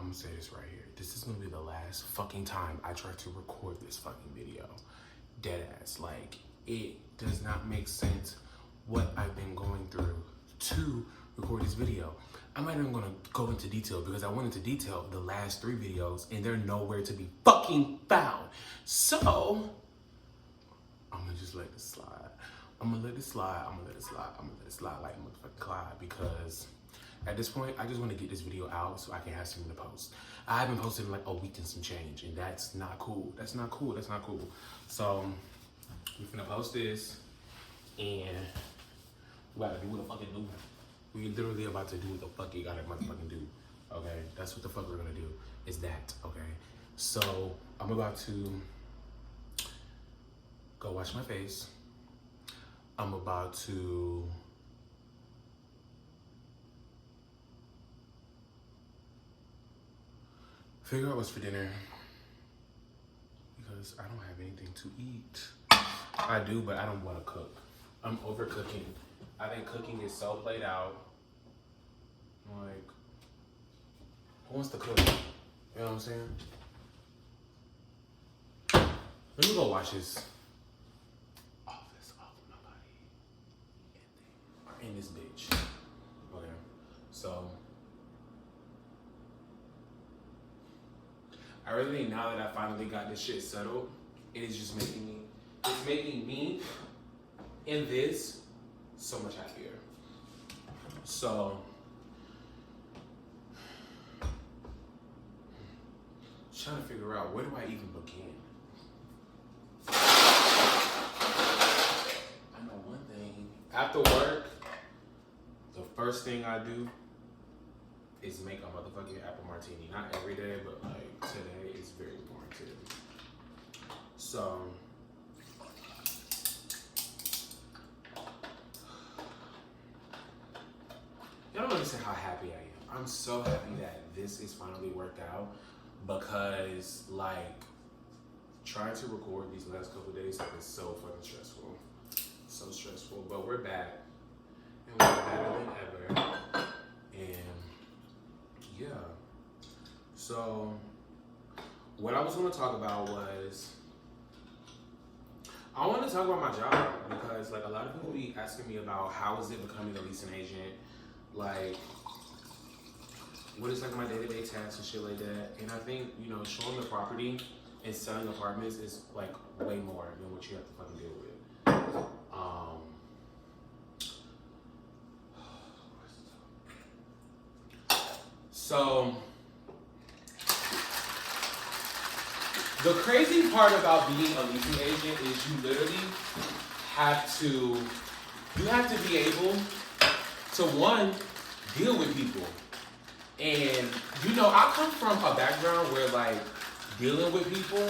I'm gonna say this right here. This is gonna be the last fucking time I try to record this fucking video. Dead ass. Like, it does not make sense what I've been going through to record this video. I'm not even gonna go into detail because I went into detail the last 3 videos and they're nowhere to be fucking found. So, I'm gonna just let this slide. I'm gonna let it slide. I'm gonna let it slide. I'm gonna let it slide like motherfucking Clyde because at this point, I just want to get this video out so I can have something to post. I haven't posted in like a week and some change, and that's not cool. That's not cool. That's not cool. So, we're gonna post this, and we about to do what the fuck it do. We literally about to do what the fuck you gotta motherfucking do. Okay? That's what the fuck we're gonna do. Is that, okay? So, I'm about to go wash my face. I'm about to figure out what's for dinner because I don't have anything to eat. I do, but I don't want to cook. I'm over cooking. I think cooking is so played out. Like, who wants to cook? You know what I'm saying? Let me go watch this. Office of nobody in this bitch. Okay, so I really think now that I finally got this shit settled, it is just making me in this so much happier. So, trying to figure out where do I even begin. I know one thing. After work, the first thing I do is make a motherfucking apple martini. Not every day, but like today is very warranted. So, y'all don't understand how happy I am. I'm so happy that this is finally worked out because like trying to record these last couple of days has been so fucking stressful. So stressful, but we're back and we're better than ever. And yeah, so what I was going to talk about was I want to talk about my job because like a lot of people be asking me about how is it becoming a leasing agent, like what is like my day-to-day tasks and shit like that. And I think, you know, showing the property and selling apartments is like way more than what you have to fucking deal with. So the crazy part about being a leasing agent is you literally have to be able to, one, deal with people. And, you know, I come from a background where, like, dealing with people,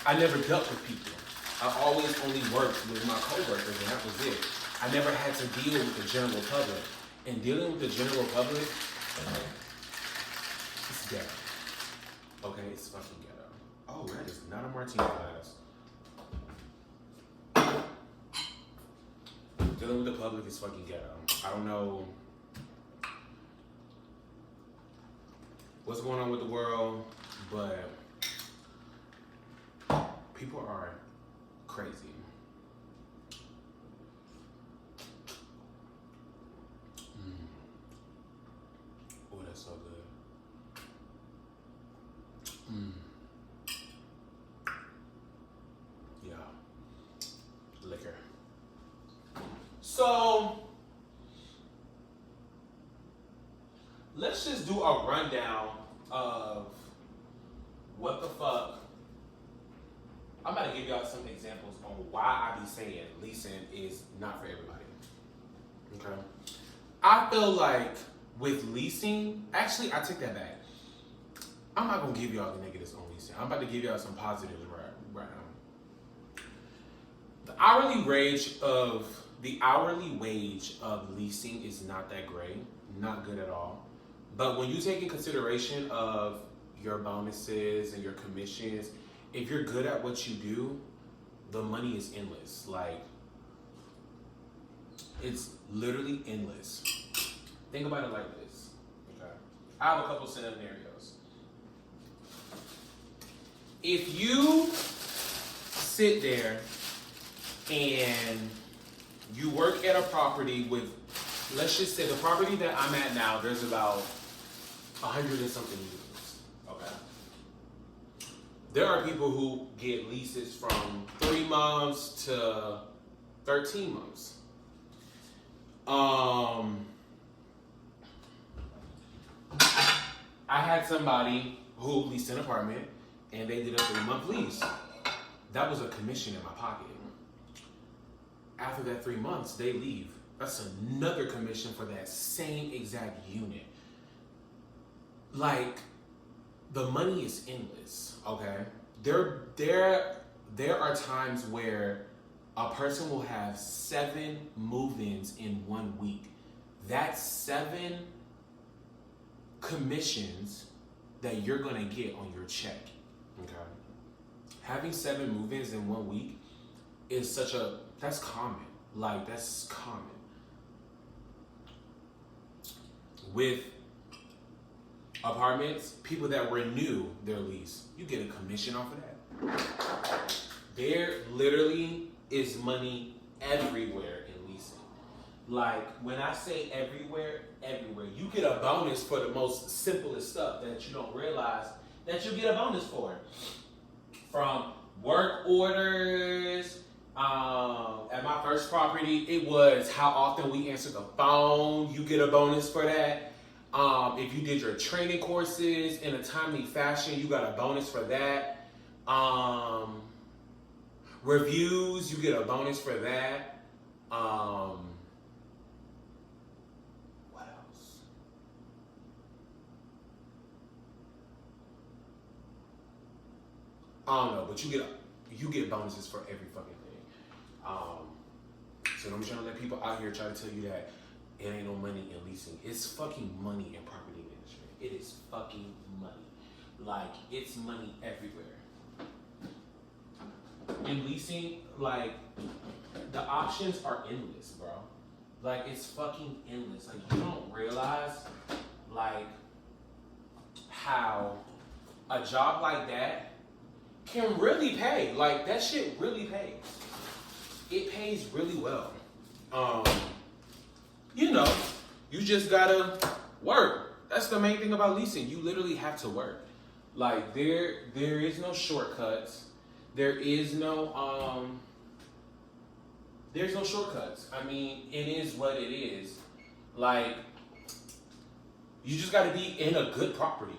I never dealt with people. I always only worked with my coworkers, and that was it. I never had to deal with the general public. And dealing with the general public, it's ghetto. Okay, it's fucking ghetto. Oh, that is not a martini glass. Dealing with the public is fucking ghetto. I don't know what's going on with the world, but people are crazy. Oh, that's so good. Yeah. Liquor. So, let's just do a rundown of what the fuck. I'm about to give y'all some examples on why I be saying leasing is not for everybody. Okay? I feel like with leasing, actually, I take that back. I'm not gonna give y'all the negatives on leasing. I'm about to give y'all some positives right now. The hourly wage of leasing is not that great, not good at all. But when you take in consideration of your bonuses and your commissions, if you're good at what you do, the money is endless. Like, it's literally endless. Think about it like this, okay? I have a couple scenarios. If you sit there and you work at a property with, let's just say the property that I'm at now, there's about 100 and something units, okay? There are people who get leases from 3 months to 13 months. I had somebody who leased an apartment and they did a 3-month lease. That was a commission in my pocket. After that 3 months, they leave. That's another commission for that same exact unit. Like, the money is endless, okay? There are times where a person will have 7 move-ins in 1 week. That's 7 commissions that you're gonna get on your check, okay? Having 7 move-ins in 1 week is that's common. Like, that's common. With apartments, people that renew their lease, you get a commission off of that. There literally is money everywhere in leasing. Like, when I say everywhere, everywhere. You get a bonus for the most simplest stuff that you don't realize that you get a bonus for. From work orders, at my first property, it was how often we answered the phone. You get a bonus for that. If you did your training courses in a timely fashion, you got a bonus for that. Reviews, you get a bonus for that. What else? I don't know, but you get bonuses for every fucking thing. So don't be trying to let people out here try to tell you that it ain't no money in leasing. It's fucking money in property management. It is fucking money. Like, it's money everywhere. In leasing, like, the options are endless, bro. Like, it's fucking endless. Like, you don't realize, like, how a job like that can really pay. Like, that shit really pays. It pays really well. You know, you just gotta work. That's the main thing about leasing. You literally have to work. Like, there is no shortcuts. There's no shortcuts. I mean, it is what it is. Like, you just gotta be in a good property.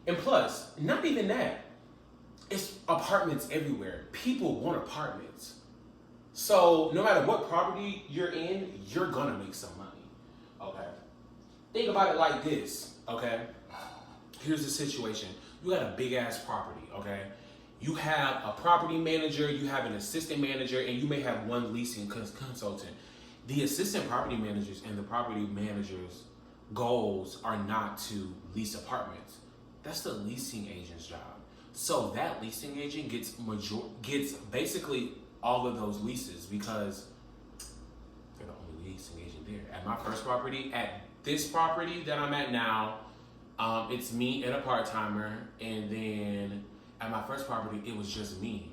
And plus, not even that. It's apartments everywhere. People want apartments. So no matter what property you're in, you're gonna make some money, okay? Think about it like this, okay? Here's the situation. You got a big ass property, okay? You have a property manager, you have an assistant manager, and you may have one leasing consultant. The assistant property managers and the property managers' goals are not to lease apartments. That's the leasing agent's job. So that leasing agent gets basically all of those leases because they're the only leasing agent there. At my first property, at this property that I'm at now, it's me and a part-timer, and then at my first property, it was just me.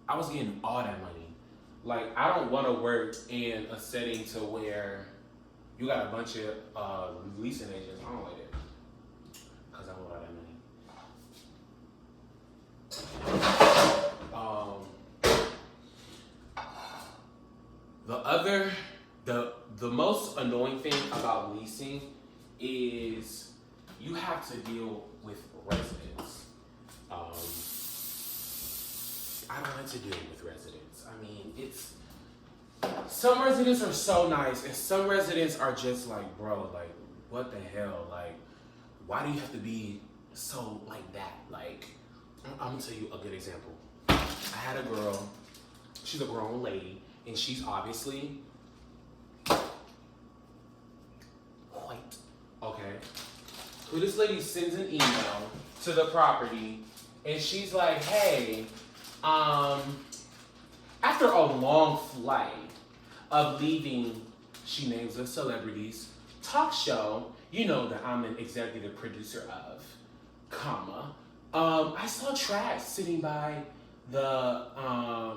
I was getting all that money. Like, I don't want to work in a setting to where you got a bunch of leasing agents. I don't like that because I want all that money. The most annoying thing about leasing is you have to deal with residents. I don't like to deal with residents. I mean, some residents are so nice, and some residents are just like, bro, like, what the hell? Like, why do you have to be so like that? Like, I'm gonna tell you a good example. I had a girl, she's a grown lady, and she's obviously white, okay? So this lady sends an email to the property, and she's like, hey, after a long flight of leaving, she names the celebrities, talk show, you know that I'm an executive producer of, comma. I saw trash sitting by the,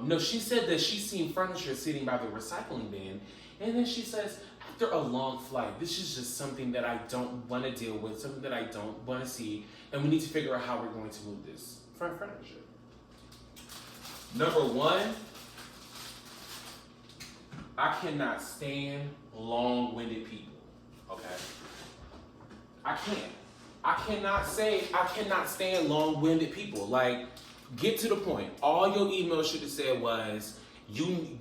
no, she said that she seen furniture sitting by the recycling bin. And then she says, after a long flight, this is just something that I don't want to deal with, something that I don't want to see, and we need to figure out how we're going to move this furniture. Number one, I cannot stand long-winded people, okay? I cannot stand long-winded people. Like, get to the point. All your email should have said was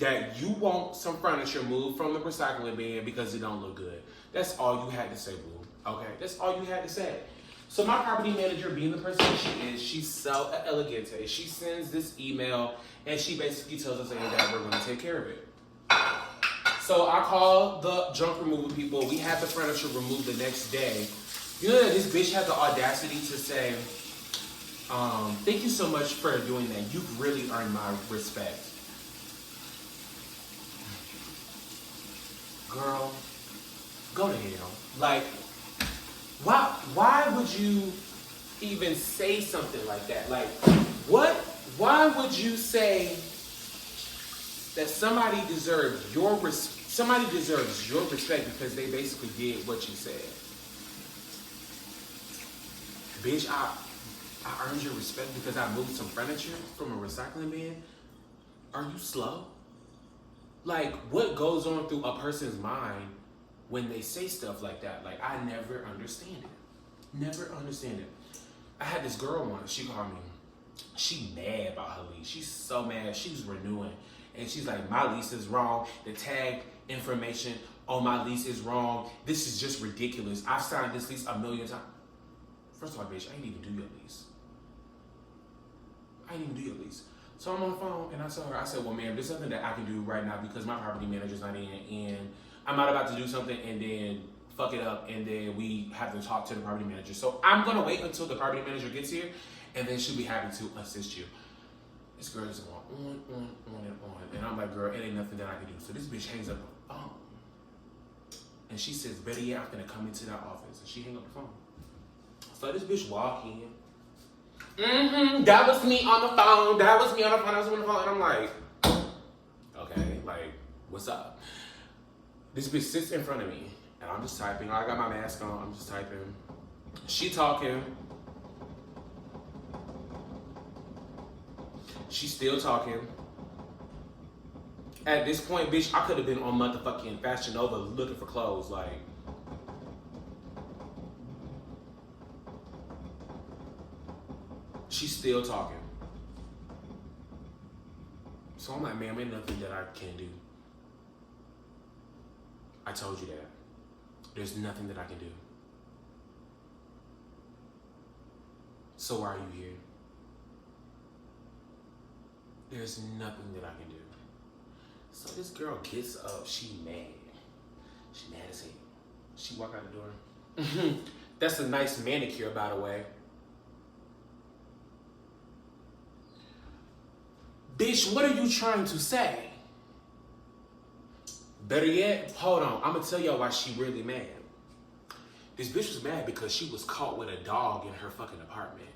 that you want some furniture moved from the recycling bin because it don't look good. That's all you had to say, boo. Okay? That's all you had to say. So my property manager, being the person she is, she's so elegant. She sends this email and she basically tells us that we're going to take care of it. So I call the junk removal people. We had the furniture removed the next day. You know that this bitch had the audacity to say, thank you so much for doing that. You've really earned my respect. Girl, go to hell. Like, why would you even say something like that? Like, why would you say that somebody deserves your respect because they basically did what you said? Bitch, I earned your respect because I moved some furniture from a recycling bin? Are you slow? Like, what goes on through a person's mind when they say stuff like that? Like, I never understand it. Never understand it. I had this girl once, she called me. She mad about her lease. She's so mad. She was renewing. And she's like, my lease is wrong. The tag information on my lease is wrong. This is just ridiculous. I've signed this lease a million times. First of all, bitch, I ain't even do your lease. I didn't even do your lease. So I'm on the phone and I told her, I said, well, ma'am, there's something that I can do right now because my property manager's not in and I'm not about to do something and then fuck it up and then we have to talk to the property manager. So I'm gonna wait until the property manager gets here and then she'll be happy to assist you. This girl is going on. And I'm like, girl, it ain't nothing that I can do. So this bitch hangs up the phone. And she says, better yet, I'm gonna come into that office. And she hang up the phone. So this bitch walk in. That was me on the phone. I was on the phone. And I'm like, okay, like, what's up? This bitch sits in front of me. And I'm just typing. I got my mask on. I'm just typing. She talking. She's still talking. At this point, bitch, I could have been on motherfucking Fashion Nova looking for clothes. Like, she's still talking. So I'm like, ma'am, ain't nothing that I can do. I told you that. There's nothing that I can do. So why are you here? There's nothing that I can do. So this girl gets up, she mad. She mad as hell. She walk out the door. That's a nice manicure, by the way. Bitch, what are you trying to say? Better yet, hold on. I'm gonna tell y'all why she really mad. This bitch was mad because she was caught with a dog in her fucking apartment.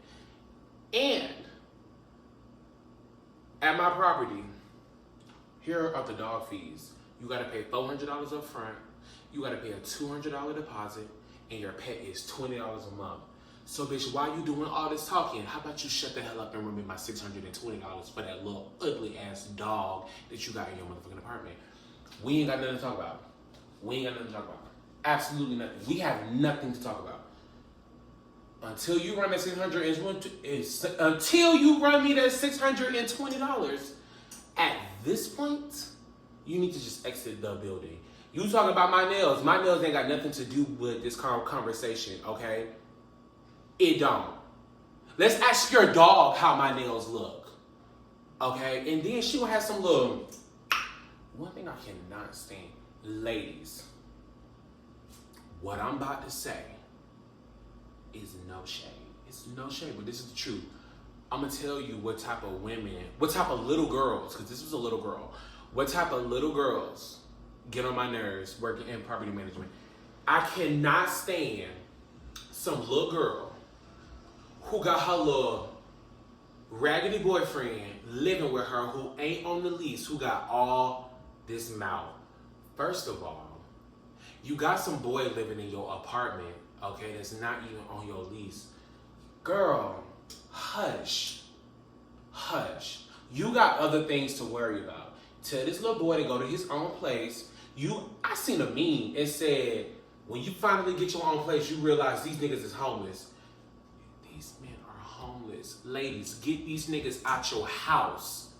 And at my property, here are the dog fees. You gotta pay $400 up front. You gotta pay a $200 deposit, and your pet is $20 a month. So, bitch, why you doing all this talking? How about you shut the hell up and remove my $620 for that little ugly ass dog that you got in your motherfucking apartment? We ain't got nothing to talk about. Absolutely nothing. We have nothing to talk about. Until you run that until you run me that $620, at this point, you need to just exit the building. You talking about my nails. My nails ain't got nothing to do with this conversation, okay? It don't. Let's ask your dog how my nails look, okay? And then she will have some little... One thing I cannot stand, ladies, what I'm about to say is no shade. It's no shade, but this is the truth. I'm gonna tell you what type of women, what type of little girls, because this was a little girl, what type of little girls get on my nerves working in property management. I cannot stand some little girl who got her little raggedy boyfriend living with her who ain't on the lease, who got all this mouth. First of all, you got some boy living in your apartment, okay, that's not even on your lease. Girl, hush. Hush. You got other things to worry about. Tell this little boy to go to his own place. I seen a meme. It said, when you finally get your own place, you realize these niggas is homeless. These men are homeless. Ladies, get these niggas out your house.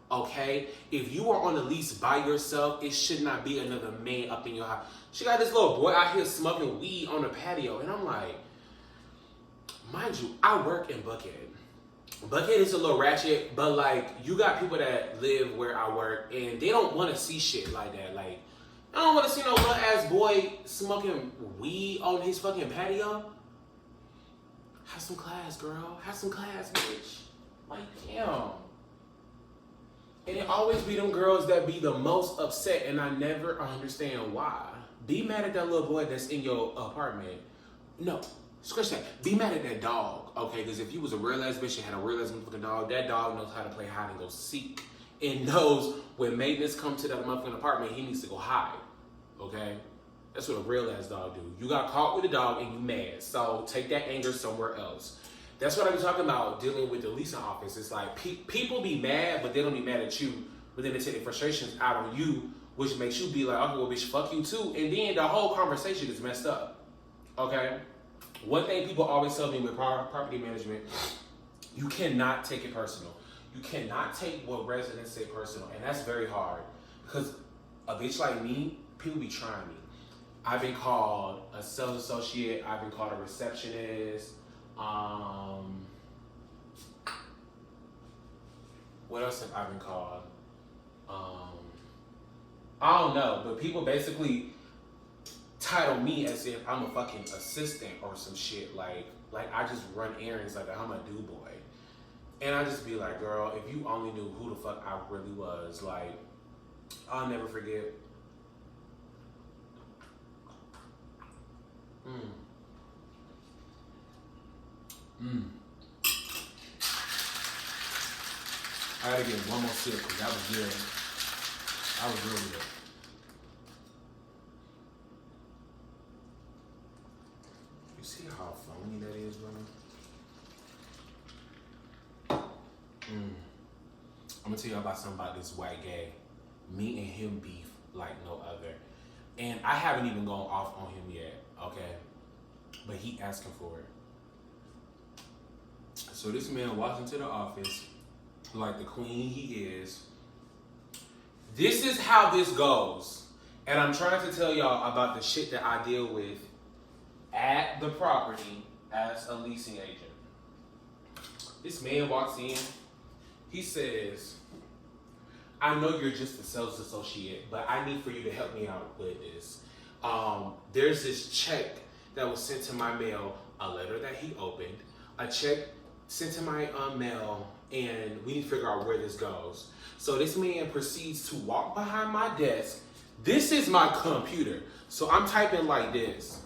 Okay? If you are on the lease by yourself, it should not be another man up in your house. She got this little boy out here smoking weed on the patio. And I'm like, mind you, I work in Buckhead. Buckhead is a little ratchet, but like, you got people that live where I work and they don't want to see shit like that. Like, I don't want to see no little ass boy smoking weed on his fucking patio. Have some class, girl. Have some class, bitch. Like, damn. And it always be them girls that be the most upset, and I never understand why. Be mad at that little boy that's in your apartment. No, scratch that. Be mad at that dog, okay? Because if you was a real ass bitch and had a real ass motherfucking dog, that dog knows how to play hide and go seek. And knows when maintenance come to that motherfucking apartment, he needs to go hide, okay? That's what a real ass dog do. You got caught with a dog and you mad, so take that anger somewhere else. That's what I be talking about dealing with the leasing office. It's like people be mad, but they don't be mad at you. But then they take their frustrations out on you, which makes you be like, okay, well, bitch, fuck you too. And then the whole conversation is messed up, okay? One thing people always tell me with property management, you cannot take it personal. You cannot take what residents say personal, and that's very hard. Because a bitch like me, people be trying me. I've been called a sales associate. I've been called a receptionist. What else have I been called? I don't know, but people basically title me as if I'm a fucking assistant or some shit. Like I just run errands like I'm a do boy. And I just be like, girl, if you only knew who the fuck I really was, like, I'll never forget. I gotta get one more sip because that was good. That was really good. You see how phony that is, bro? I'm gonna tell you about something about this white gay. Me and him beef like no other. And I haven't even gone off on him yet, okay? But he asking for it. So this man walks into the office like the queen he is. This is how this goes. And I'm trying to tell y'all about the shit that I deal with at the property as a leasing agent. This man walks in. He says, I know you're just a sales associate, but I need for you to help me out with this. There's this check that was sent to my mail, a letter that he opened, a check sent to my mail, and we need to figure out where this goes. So this man proceeds to walk behind my desk. This is my computer. So I'm typing like this.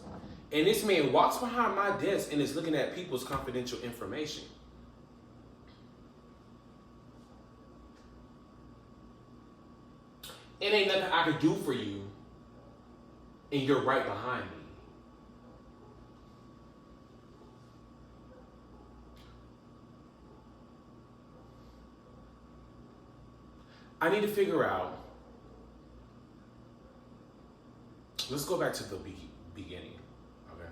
And this man walks behind my desk and is looking at people's confidential information. It ain't nothing I could do for you, and you're right behind me. I need to figure out, let's go back to the beginning, okay?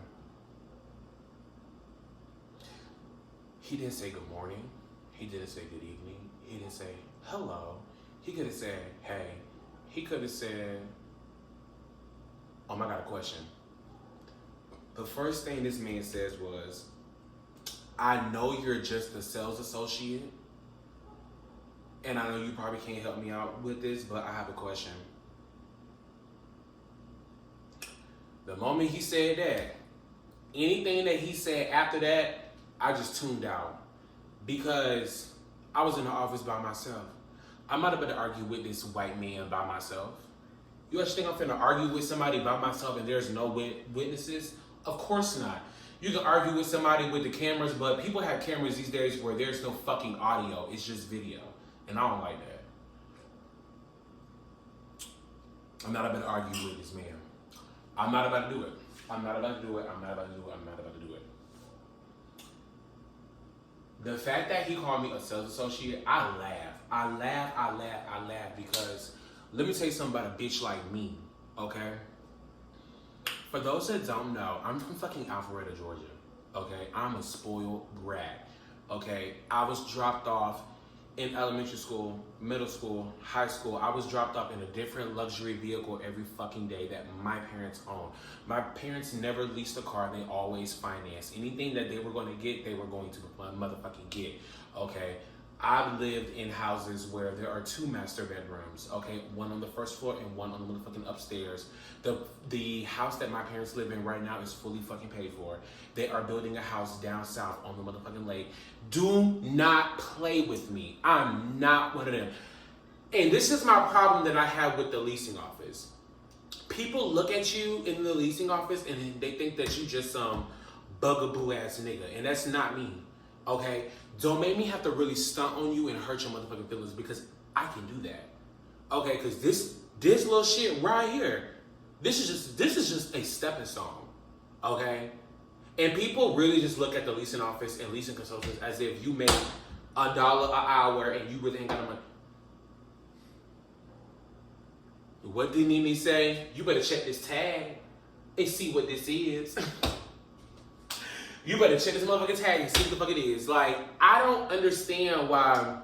He didn't say good morning. He didn't say good evening. He didn't say hello. He could have said, hey. He could have said, I got a question. The first thing this man says was, I know you're just a sales associate, and I know you probably can't help me out with this, but I have a question. The moment he said that, anything that he said after that, I just tuned out because I was in the office by myself. I'm not about to argue with this white man by myself. You actually think I'm finna argue with somebody by myself and there's no witnesses? Of course not. You can argue with somebody with the cameras, but people have cameras these days where there's no fucking audio. It's just video. And I don't like that. I'm not about to argue with this man. I'm not about to do it. I'm not about to do it. I'm not about to do it. I'm not about to do it. The fact that he called me a sales associate, I laugh because let me tell you something about a bitch like me, okay? For those that don't know, I'm from fucking Alpharetta, Georgia, okay? I'm a spoiled brat, okay? I was dropped off in elementary school, middle school, high school. I was dropped off in a different luxury vehicle every fucking day that my parents owned. My parents never leased a car, they always financed. Anything that they were going to get, they were going to motherfucking get, okay? I've lived in houses where there are 2 master bedrooms, okay? One on the first floor and one on the motherfucking upstairs. The house that my parents live in right now is fully fucking paid for. They are building a house down south on the motherfucking lake. Do not play with me. I'm not one of them. And this is my problem that I have with the leasing office. People look at you in the leasing office and they think that you just some bugaboo ass nigga. And that's not me, okay? Don't make me have to really stunt on you and hurt your motherfucking feelings because I can do that. Okay, because this little shit right here, this is just a stepping stone. Okay? And people really just look at the leasing office and leasing consultants as if you make $1 an hour and you really ain't got no money. What did Nene say? You better check this tag and see what this is. You better check this motherfucking tag and see what the fuck it is. Like, I don't understand why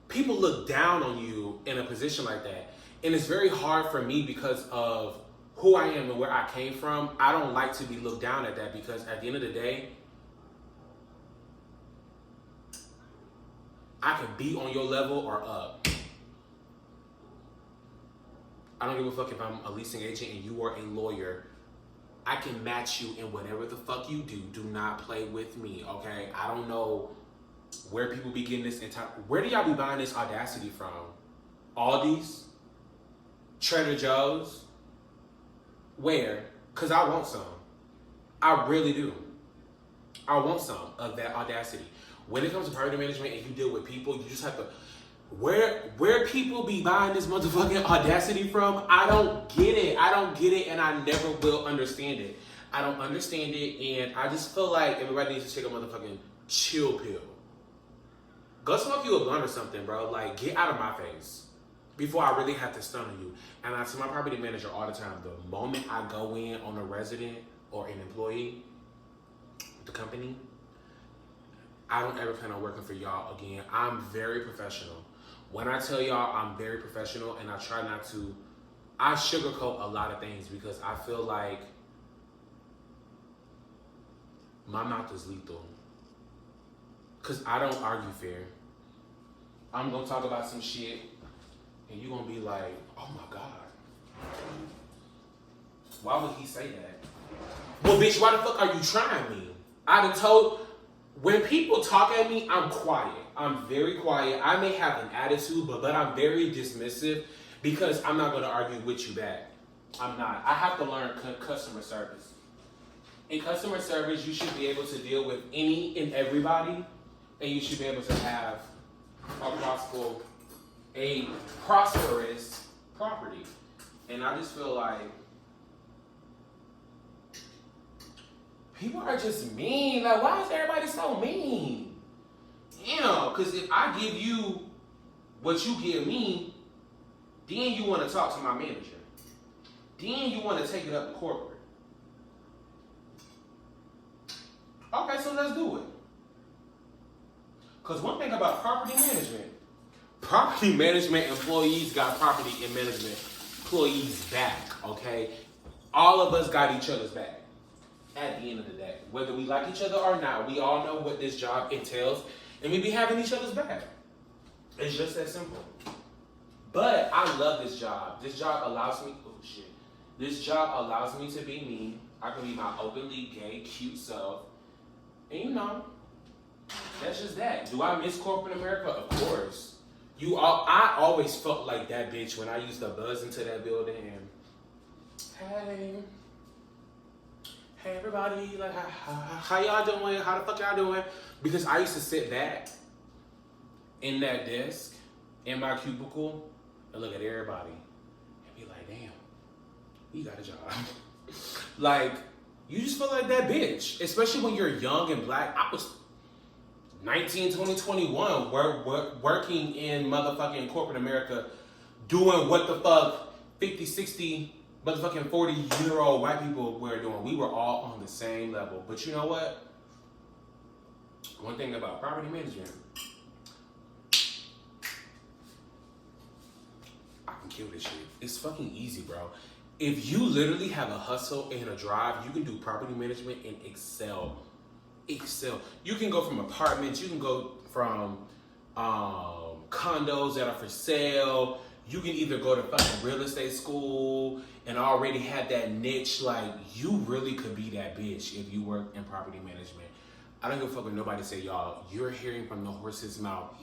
people look down on you in a position like that. And it's very hard for me because of who I am and where I came from. I don't like to be looked down at that because at the end of the day, I can be on your level or up. I don't give a fuck if I'm a leasing agent and you are a lawyer. I can match you in whatever the fuck you do. Do not play with me, okay? I don't know where people be getting this entire... Where do y'all be buying this audacity from? Aldi's? Trader Joe's? Where? Because I want some. I really do. I want some of that audacity. When it comes to property management and you deal with people, you just have to... Where people be buying this motherfucking audacity from, I don't get it. I don't get it and I never will understand it. I don't understand it and I just feel like everybody needs to take a motherfucking chill pill. Go smoke you a blunt or something, bro. Like, get out of my face before I really have to stun on you. And I tell my property manager all the time, the moment I go in on a resident or an employee, the company, I don't ever plan on working for y'all again. I'm very professional. When I tell y'all I'm very professional and I try not to, I sugarcoat a lot of things because I feel like my mouth is lethal. Because I don't argue fair. I'm going to talk about some shit and you're going to be like, oh my God. Why would he say that? Well, bitch, why the fuck are you trying me? I done told... When people talk at me, I'm quiet. I'm very quiet. I may have an attitude, but I'm very dismissive because I'm not going to argue with you back. I'm not. I have to learn customer service. In customer service, you should be able to deal with any and everybody, and you should be able to have a prosperous property. And I just feel like people are just mean. Like, why is everybody so mean? You know, because if I give you what you give me, then you want to talk to my manager. Then you want to take it up to corporate. Okay, so let's do it. Because one thing about property management employees got property and management employees back, okay? All of us got each other's back. At the end of the day, whether we like each other or not, we all know what this job entails, and we be having each other's back. It's just that simple. But I love this job. This job allows me, This job allows me to be me. I can be my openly gay, cute self. And you know, that's just that. Do I miss corporate America? Of course. I always felt like that bitch when I used to buzz into that building and, hey everybody, like, how y'all doing? How the fuck y'all doing? Because I used to sit back in that desk in my cubicle and look at everybody and be like, damn, you got a job. Like, you just feel like that bitch, especially when you're young and black. I was 19, 20, 21, working in motherfucking corporate America, doing what the fuck 50, 60, motherfucking 40-year-old white people were doing. We were all on the same level. But you know what? One thing about property management, I can kill this shit. It's fucking easy, bro. If you literally have a hustle and a drive, you can do property management and excel. You can go from apartments, you can go from condos that are for sale. You can either go to fucking real estate school and already have that niche. Like, you really could be that bitch if you work in property management. I don't give a fuck what nobody say, y'all. You're hearing from the horse's mouth.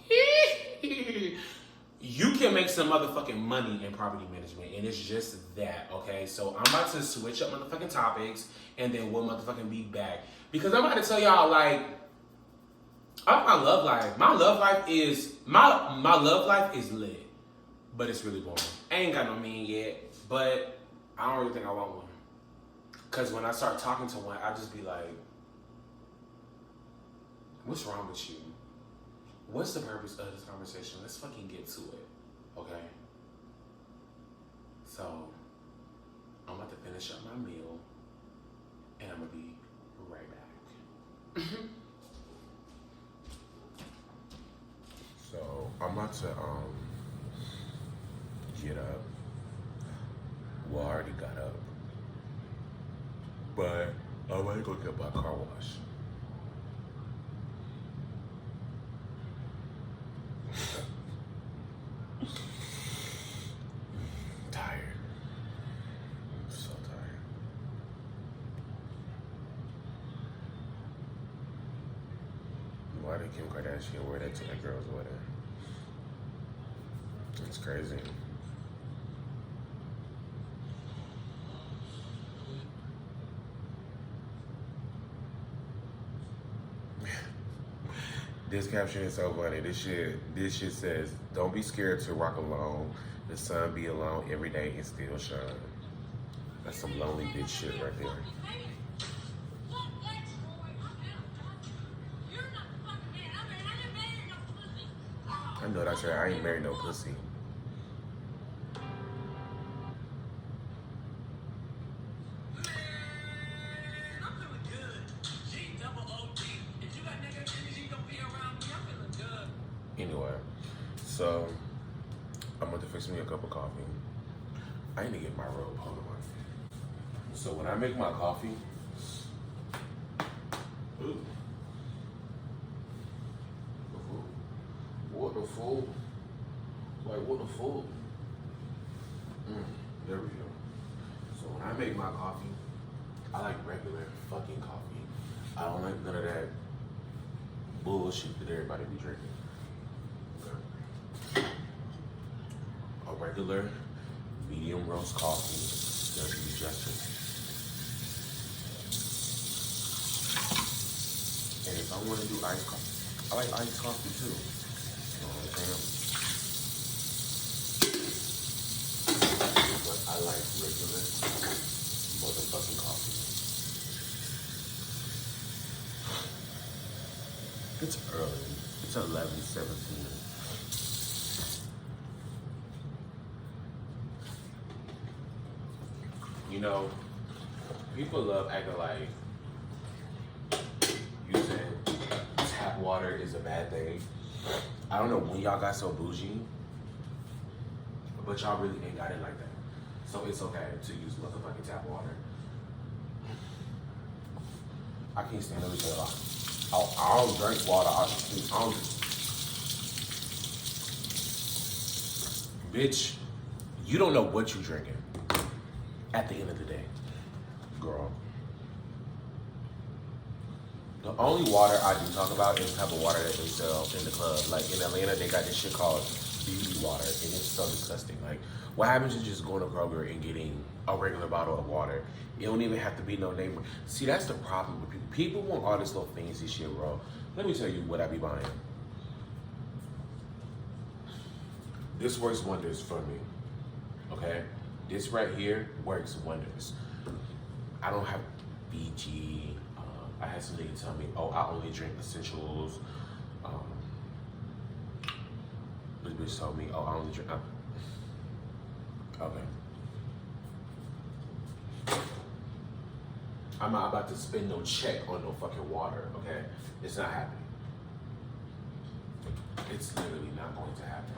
You can make some motherfucking money in property management, and it's just that, okay? So I'm about to switch up motherfucking topics, and then we'll motherfucking be back. Because I'm about to tell y'all, like, my love life. My love life is lit, but it's really boring. I ain't got no man yet, but I don't really think I want one. Because when I start talking to one, I just be like, what's wrong with you? What's the purpose of this conversation? Let's fucking get to it, okay? So, I'm about to finish up my meal, and I'm gonna be right back. So, I'm about to, get up. Well, I already got up. But I'm gonna go get my car wash. Tired. I'm so tired. Why did Kim Kardashian wear that to that girl's wedding? It's crazy. This caption is so funny. This shit says, "Don't be scared to rock alone. The sun be alone every day and still shine." That's some lonely bitch shit right there. I know that's right. I ain't married no pussy. Anyway, so I'm about to fix me a cup of coffee. I need to get my robe. Hold on. So when I make my coffee, what the fuck? Like, what the fuck? There we go. So when I make my coffee, I like regular fucking coffee. I don't like none of that bullshit that everybody be drinking. A regular medium roast coffee does me justice. And if I want to do iced coffee, I like iced coffee too. You know what I'm saying? But I like regular motherfucking coffee. It's early. It's 11:17. You know, people love acting like using tap water is a bad thing. I don't know when y'all got so bougie, but y'all really ain't got it like that. So it's okay to use motherfucking tap water. I can't stand everything. I don't drink water. Bitch, you don't know what you drinking at the end of the day, girl. The only water I do talk about is the type of water that they sell in the club. Like in Atlanta, they got this shit called beauty water, and it's so disgusting. Like, what happens is just going to Kroger and getting a regular bottle of water. It don't even have to be no name. See, that's the problem with people. People want all this little fancy shit, bro. Let me tell you what I be buying. This works wonders for me, okay? This right here works wonders. I don't have BG. I had somebody tell me, oh, I only drink essentials. This bitch told me, oh, I only drink. Okay. I'm not about to spend no check on no fucking water, okay? It's not happening. It's literally not going to happen.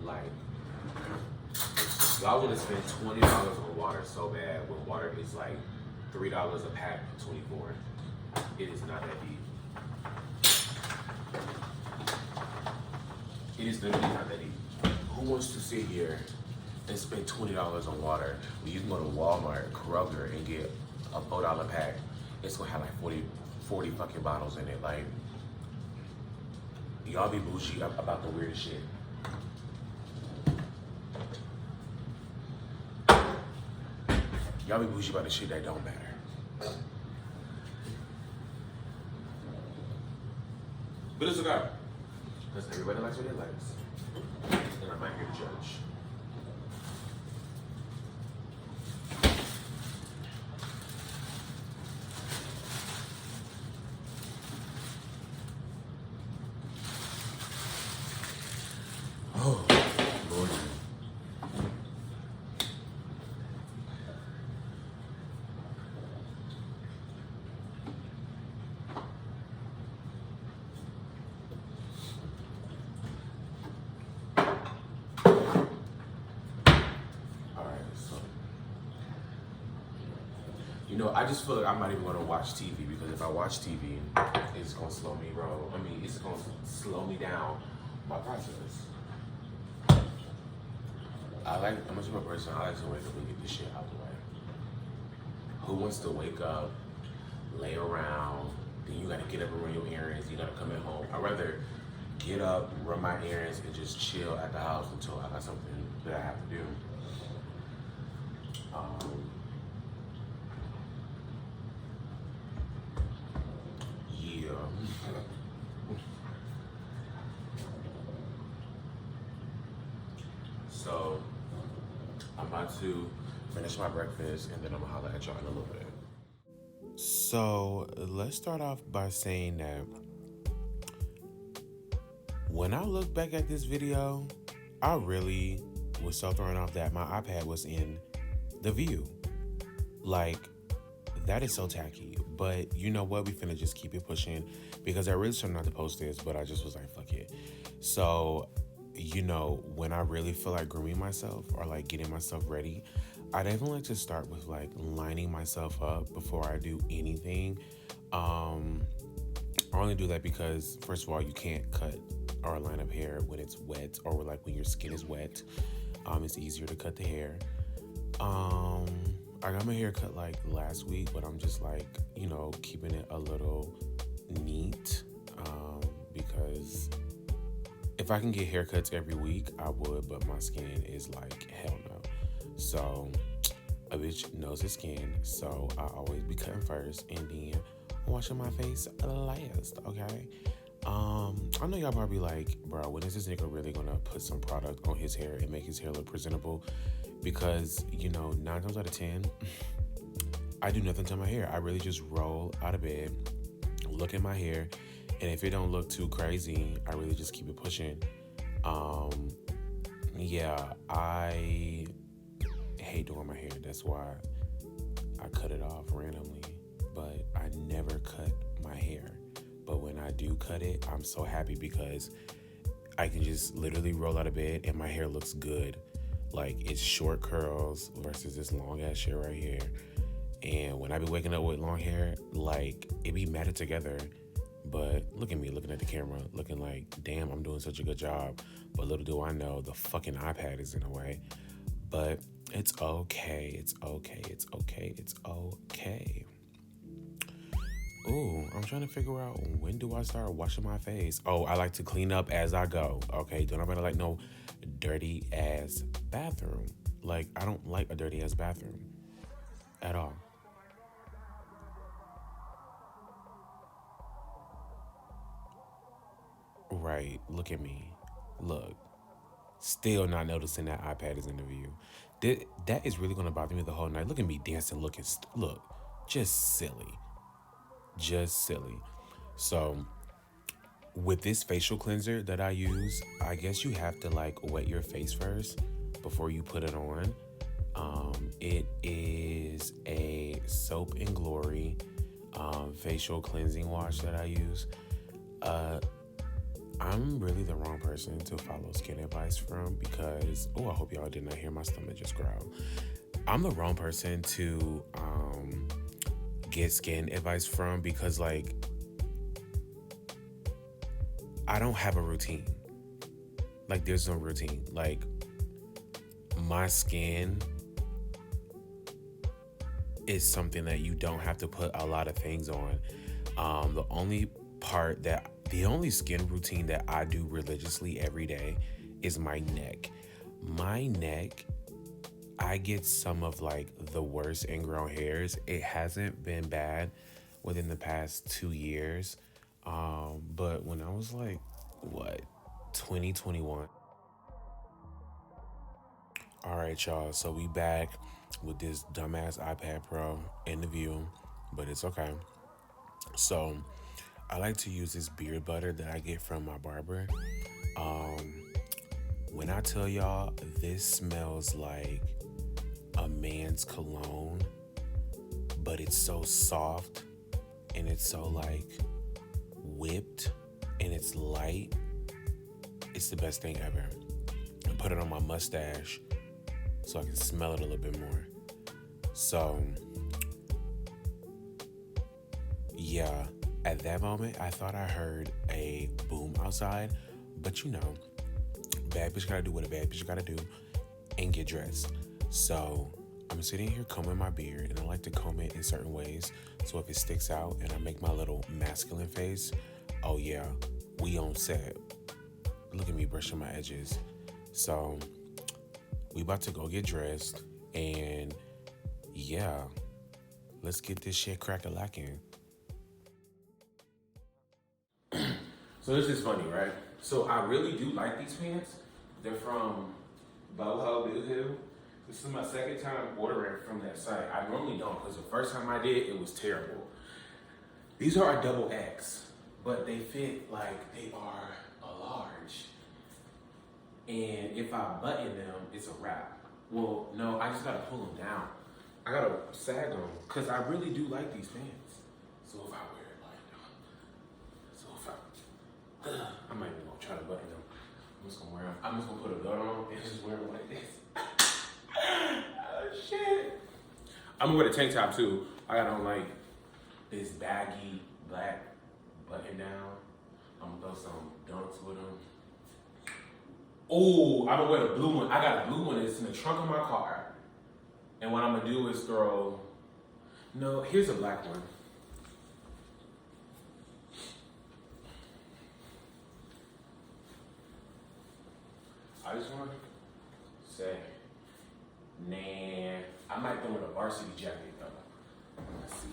Like, y'all want to spend $20 on water so bad when water is like $3 a pack, 24. It is not that deep. It is literally not that deep. Who wants to sit here and spend $20 on water when you can go to Walmart, Kroger, and get a $4 pack? It's gonna have like 40 fucking bottles in it. Like, y'all be bougie about the weirdest shit. Y'all be bougie about the shit that don't matter. But it's okay. Because everybody likes what they likes. And I'm not here to judge. Oh, Lord. You know, I just feel like I'm not even gonna watch TV, because if I watch TV, it's gonna slow me, bro. I mean, it's gonna slow me down my process. I'm a type of person, I like to wake up and get this shit out the way. Who wants to wake up, lay around, then you gotta get up and run your errands, you gotta come at home. I'd rather get up, run my errands, and just chill at the house until I got something that I have to do. So, I'm about to finish my breakfast, and then I'm gonna holler at y'all in a little bit. So, let's start off by saying that when I look back at this video, I really was so thrown off that my iPad was in the view. Like, that is so tacky. But you know what? We finna just keep it pushing, because I really started not to post this, but I just was like, fuck it. So, you know, when I really feel like grooming myself or like getting myself ready, I definitely like to start with like lining myself up before I do anything. I only do that because, first of all, you can't cut or line up hair when it's wet, or like when your skin is wet. It's easier to cut the hair. I got my hair cut like last week, but I'm just like, you know, keeping it a little neat, because if I can get haircuts every week, I would, but my skin is like, hell no. So, a bitch knows his skin, so I always be cutting first and then washing my face last, okay? I know y'all probably like, bro, when is this nigga really gonna put some product on his hair and make his hair look presentable? Because, you know, 9 times out of 10, I do nothing to my hair. I really just roll out of bed, look at my hair, and if it don't look too crazy, I really just keep it pushing. Yeah, I hate doing my hair. That's why I cut it off randomly. But I never cut my hair. But when I do cut it, I'm so happy because I can just literally roll out of bed and my hair looks good. Like, it's short curls versus this long ass shit right here. And when I be waking up with long hair, like, it be matted together. But look at me looking at the camera, looking like, damn, I'm doing such a good job. But little do I know, the fucking iPad is in the way. But it's okay. It's okay. It's okay. It's okay. Ooh, Ooh, I'm trying to figure out, when do I start washing my face? Oh, I like to clean up as I go. Okay, don't nobody like no dirty ass bathroom. Like, I don't like a dirty ass bathroom at all. Right, look at me. Look, still not noticing that iPad is in the view. That is really gonna bother me the whole night. Look at me dancing, looking, look, just silly. Just silly. So, with this facial cleanser that I use, I guess you have to like wet your face first before you put it on. It is a Soap and Glory facial cleansing wash that I use. I'm really the wrong person to follow skin advice from because, I hope y'all did not hear my stomach just growl. I'm the wrong person to get skin advice from because, like, I don't have a routine. Like, there's no routine. Like, my skin is something that you don't have to put a lot of things on. The only skin routine that I do religiously every day is my neck. My neck, I get some of like the worst ingrown hairs. It hasn't been bad within the past 2 years. But when I was like, 2021. All right, y'all. So we back with this dumbass iPad Pro in the view, but it's okay. So I like to use this beard butter that I get from my barber. When I tell y'all, this smells like a man's cologne, but it's so soft and it's so like whipped and it's light. It's the best thing ever. I put it on my mustache so I can smell it a little bit more. So yeah, at that moment, I thought I heard a boom outside, but you know, bad bitch gotta do what a bad bitch gotta do and get dressed. So I'm sitting here combing my beard, and I like to comb it in certain ways. So if it sticks out and I make my little masculine face, oh yeah, we on set. Look at me brushing my edges. So we about to go get dressed, and yeah, let's get this shit crack-a-lacking. So this is funny, right? So I really do like these pants. They're from Boho Bill Hill. This is my second time ordering from that site. I normally don't, because the first time I did, it was terrible. These are a double X, but they fit like they are a large. And if I button them, it's a wrap. Well, no, I just gotta pull them down. I gotta sag them, because I really do like these pants. So if I wear it like, I'm not even gonna try to button them. I'm just gonna wear them. I'm just gonna put a gun on and just wear them like this. Oh shit. I'm gonna wear the tank top too. I got on like this baggy black button down. I'm gonna throw some dunks with them. Oh, I'm gonna wear the blue one. I got a blue one that's in the trunk of my car. And what I'm gonna do is throw, no, here's a black one. I just want to say, nah, I might go with a varsity jacket though. Let's see.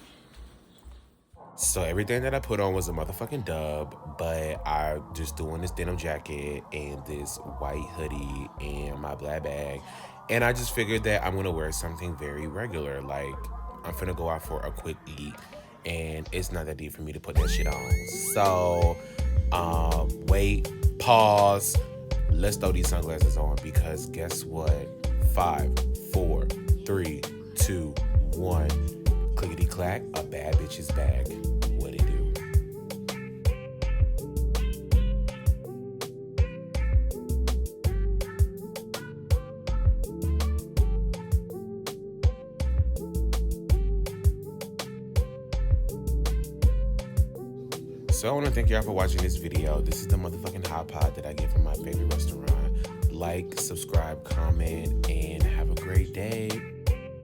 So everything that I put on was a motherfucking dub, but I just doing this denim jacket and this white hoodie and my black bag. And I just figured that I'm gonna wear something very regular. Like, I'm finna go out for a quick eat, and it's not that deep for me to put that shit on. So, wait, pause. Let's throw these sunglasses on, because guess what? 5, 4, 3, 2, 1. Clickety clack, a bad bitch's bag. What it do? So I want to thank y'all for watching this video. This is the motherfucking hot pot that I get from my favorite restaurant. Like, subscribe, comment, and have a great day.